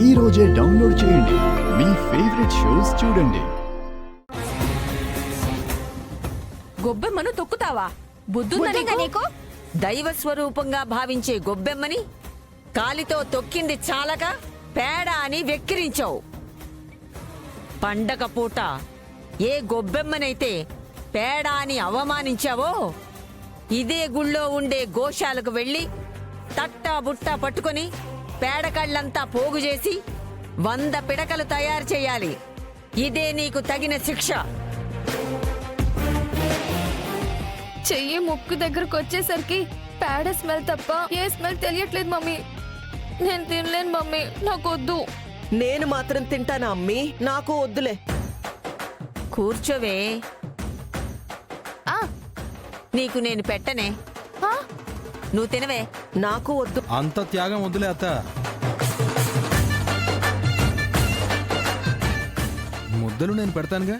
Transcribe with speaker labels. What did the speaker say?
Speaker 1: ఈ రోజే డౌన్లోడ్ చేయండి. మీ ఫేవరెట్ షోస్ చూడండి.
Speaker 2: గొబ్బెమ్మను తొక్కుతావా? బుద్ధుందా నీకు?
Speaker 3: దైవ స్వరూపంగా భావించే గొబ్బెమ్మని కాలితో తొక్కింది చాలక పేడ అని వెక్కిరించావు. పండగ పూట ఏ గొబ్బెమ్మనైతే పేడ అని అవమానించావో ఇదే గుళ్ళో ఉండే గోశాలకు వెళ్ళి తట్టా బుట్టా పట్టుకొని పేడకళ్ళంతా పోగు చేసి 100 పిడకలు తయారు చేయాలి. ఇదే నీకు తగిన శిక్ష.
Speaker 4: చెయ్యి ముక్కు దగ్గరకు వచ్చేసరికి పేడ స్మెల్ తప్ప ఏ స్మెల్ తెలియట్లేదు మమ్మీ. నేను తినలేను మమ్మీ, నాకు వద్దు.
Speaker 5: నేను మాత్రం తింటానా అమ్మీ? నాకు వద్దులే.
Speaker 3: కూర్చోవే,
Speaker 4: ఆ,
Speaker 3: నీకు నేను పెట్టనే,
Speaker 4: ఆ,
Speaker 3: నువ్వు తినవే.
Speaker 5: నాకు వద్దు.
Speaker 6: అంత త్యాగం వద్దులే అత్త. ముద్దలు నేను పెడతానుగా.